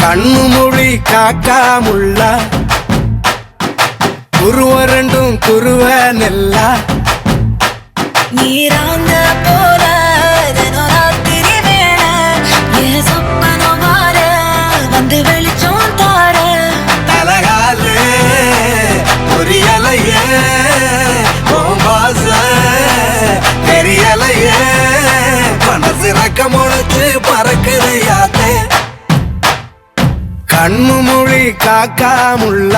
கண்ணு மொழி காக்காமுள்ள குருவரண்டும் குருவ நெல்லா நீராந்த போல ராத்திரி வேள என் சொப்பனோ மாற வந்து வெளிச்சம் தார தலகாலே புரியலையே பாச தெரியலையே மனசு ரக்க முளைச்சு பறக்குதையாத்தே கண்ணு மொழி காக்காமுள்ள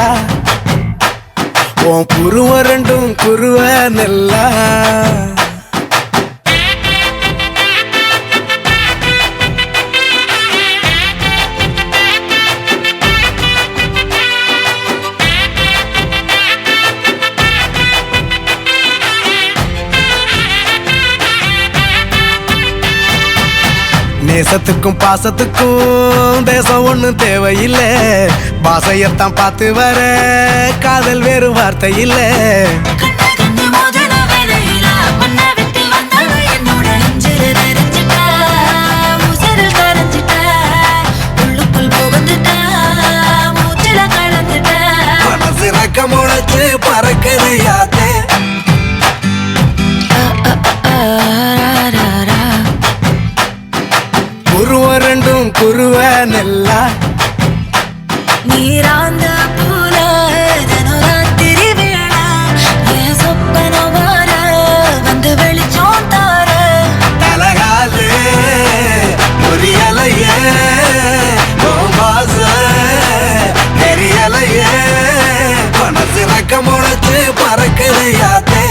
உன் குருவரண்டும் குருவ நெல்லா நேசத்துக்கும் பாசத்துக்கும் தேசம் ஒண்ணு தேவையில்லை பாசையத்தான் பார்த்து வர காதல் வேறு வார்த்தை இல்லை கண்ணு மோதின வேளையில மண்ண விட்டு வந்தாங்க என்னோட நெஞ்சில தெரிஞ்சிட்ட முசிறு கரைஞ்சிட்ட உள்ளுக்குள் புகுந்துட்ட மூச்சில கலந்துட்ட மனசு ரக்க முளைச்சு பறக்குதையாத்தே குருவரண்டும் குருவ நெல்லா நீராந்த போல ராத்திரி வேள என் சொப்பனோ மாற வந்து வெளிச்சம் தார தலகாலே புரியலையே பாச தெரியலையே மனசு ரக்க முளைச்சு பறக்குதையாத்தே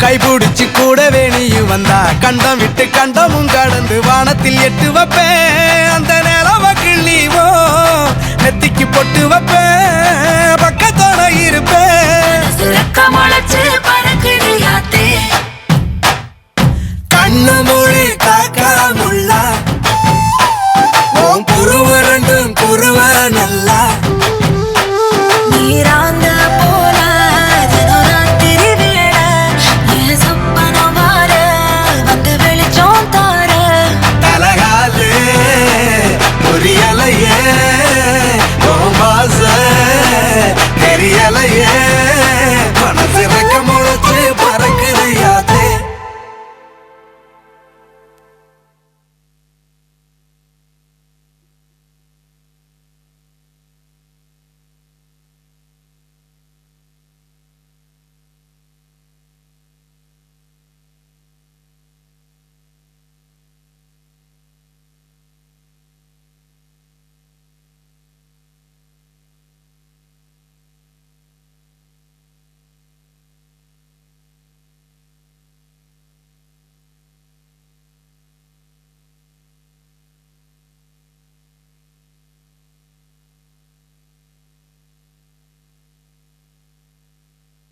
கைபிடிச்சு கூடவே நீயும் வந்தா கண்டம் விட்டு கண்டமும் கடந்து வானத்தில் எட்டு வைப்பேன்